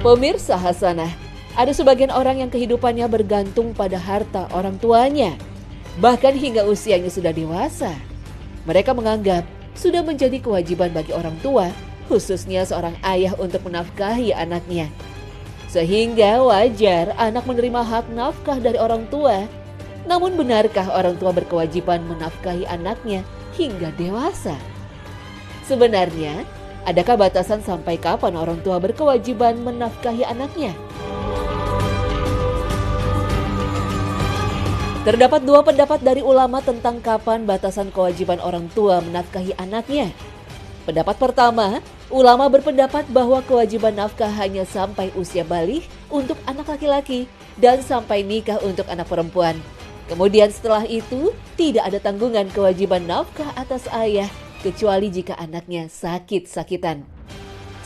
Pemirsa Hasanah, ada sebagian orang yang kehidupannya bergantung pada harta orang tuanya, bahkan hingga usianya sudah dewasa. Mereka menganggap sudah menjadi kewajiban bagi orang tua, khususnya seorang ayah untuk menafkahi anaknya. Sehingga wajar anak menerima hak nafkah dari orang tua. Namun benarkah orang tua berkewajiban menafkahi anaknya hingga dewasa? Sebenarnya, adakah batasan sampai kapan orang tua berkewajiban menafkahi anaknya? Terdapat dua pendapat dari ulama tentang kapan batasan kewajiban orang tua menafkahi anaknya. Pendapat pertama, ulama berpendapat bahwa kewajiban nafkah hanya sampai usia baligh untuk anak laki-laki dan sampai nikah untuk anak perempuan. Kemudian setelah itu, tidak ada tanggungan kewajiban nafkah atas ayah kecuali jika anaknya sakit-sakitan.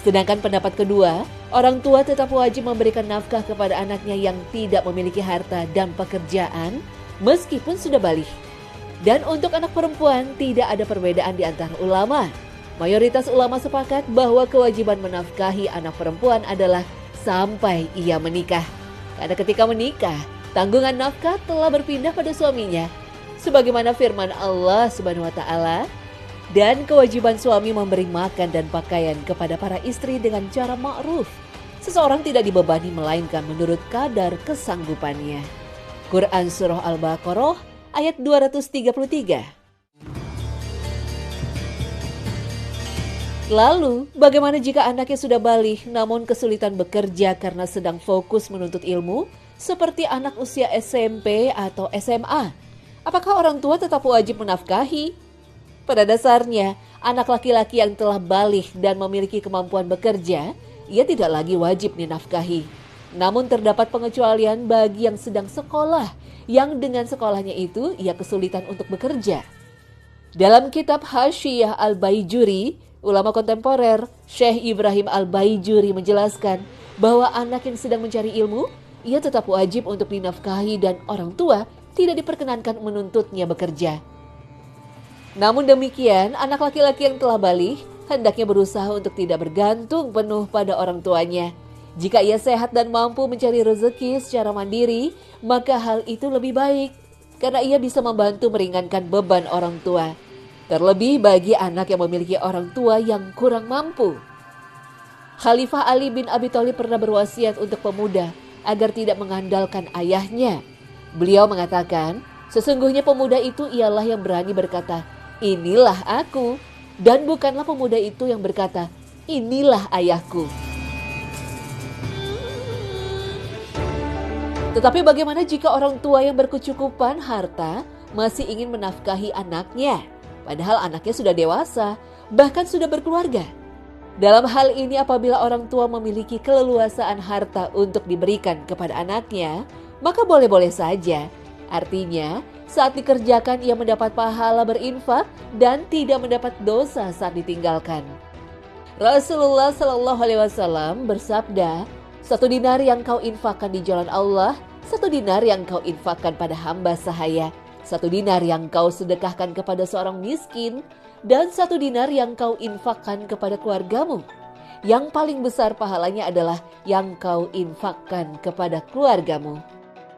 Sedangkan pendapat kedua, orang tua tetap wajib memberikan nafkah kepada anaknya yang tidak memiliki harta dan pekerjaan meskipun sudah baligh. Dan untuk anak perempuan tidak ada perbedaan di antara ulama. Mayoritas ulama sepakat bahwa kewajiban menafkahi anak perempuan adalah sampai ia menikah. Karena ketika menikah, tanggungan nafkah telah berpindah pada suaminya. Sebagaimana firman Allah Subhanahu wa taala, dan kewajiban suami memberi makan dan pakaian kepada para istri dengan cara ma'ruf. Seseorang tidak dibebani melainkan menurut kadar kesanggupannya. Quran Surah Al-Baqarah ayat 233. Lalu, bagaimana jika anaknya sudah baligh namun kesulitan bekerja karena sedang fokus menuntut ilmu, seperti anak usia SMP atau SMA? Apakah orang tua tetap wajib menafkahi? Pada dasarnya, anak laki-laki yang telah baligh dan memiliki kemampuan bekerja, ia tidak lagi wajib dinafkahi. Namun terdapat pengecualian bagi yang sedang sekolah, yang dengan sekolahnya itu ia kesulitan untuk bekerja. Dalam kitab Hasyiyah Al-Baijuri, ulama kontemporer Syekh Ibrahim Al-Baijuri menjelaskan bahwa anak yang sedang mencari ilmu, ia tetap wajib untuk dinafkahi dan orang tua tidak diperkenankan menuntutnya bekerja. Namun demikian, anak laki-laki yang telah baligh hendaknya berusaha untuk tidak bergantung penuh pada orang tuanya. Jika ia sehat dan mampu mencari rezeki secara mandiri, maka hal itu lebih baik karena ia bisa membantu meringankan beban orang tua. Terlebih bagi anak yang memiliki orang tua yang kurang mampu. Khalifah Ali bin Abi Thalib pernah berwasiat untuk pemuda agar tidak mengandalkan ayahnya. Beliau mengatakan, sesungguhnya pemuda itu ialah yang berani berkata, "Inilah aku," dan bukanlah pemuda itu yang berkata, "Inilah ayahku." Tetapi bagaimana jika orang tua yang berkecukupan harta masih ingin menafkahi anaknya, padahal anaknya sudah dewasa, bahkan sudah berkeluarga? Dalam hal ini apabila orang tua memiliki keleluasaan harta untuk diberikan kepada anaknya, maka boleh-boleh saja. Artinya, saat dikerjakan ia mendapat pahala berinfak dan tidak mendapat dosa saat ditinggalkan. Rasulullah Shallallahu Alaihi Wasallam bersabda, 1 dinar yang kau infakkan di jalan Allah, 1 dinar yang kau infakkan pada hamba sahaya, 1 dinar yang kau sedekahkan kepada seorang miskin, dan 1 dinar yang kau infakkan kepada keluargamu. Yang paling besar pahalanya adalah yang kau infakkan kepada keluargamu.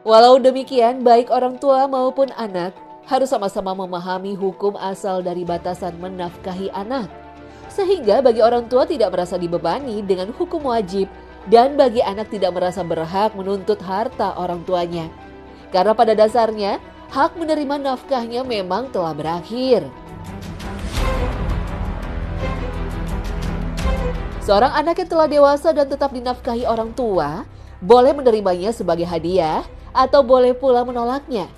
Walau demikian, baik orang tua maupun anak harus sama-sama memahami hukum asal dari batasan menafkahi anak. Sehingga bagi orang tua tidak merasa dibebani dengan hukum wajib dan bagi anak tidak merasa berhak menuntut harta orang tuanya. Karena pada dasarnya, hak menerima nafkahnya memang telah berakhir. Seorang anak yang telah dewasa dan tetap dinafkahi orang tua boleh menerimanya sebagai hadiah atau boleh pula menolaknya.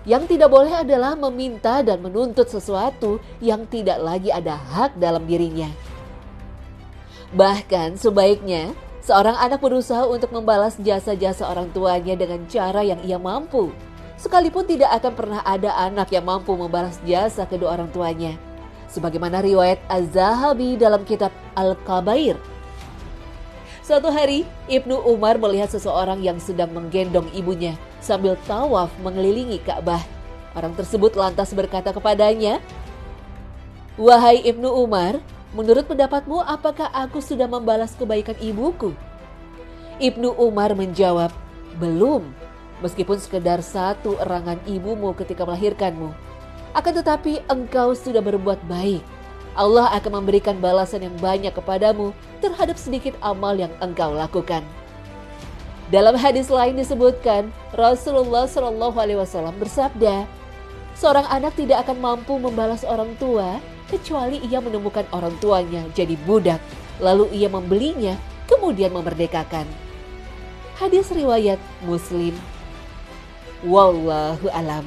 Yang tidak boleh adalah meminta dan menuntut sesuatu yang tidak lagi ada hak dalam dirinya. Bahkan sebaiknya seorang anak berusaha untuk membalas jasa-jasa orang tuanya dengan cara yang ia mampu. Sekalipun tidak akan pernah ada anak yang mampu membalas jasa kedua orang tuanya. Sebagaimana riwayat Az-Zahabi dalam kitab Al-Kabair. Suatu hari, Ibnu Umar melihat seseorang yang sedang menggendong ibunya sambil tawaf mengelilingi Ka'bah. Orang tersebut lantas berkata kepadanya, "Wahai Ibnu Umar, menurut pendapatmu apakah aku sudah membalas kebaikan ibuku?" Ibnu Umar menjawab, belum, meskipun sekedar satu erangan ibumu ketika melahirkanmu. Akan tetapi engkau sudah berbuat baik. Allah akan memberikan balasan yang banyak kepadamu terhadap sedikit amal yang engkau lakukan. Dalam hadis lain disebutkan, Rasulullah SAW bersabda, seorang anak tidak akan mampu membalas orang tua kecuali ia menemukan orang tuanya jadi budak, lalu ia membelinya, kemudian memerdekakan. Hadis riwayat Muslim. Wallahu alam.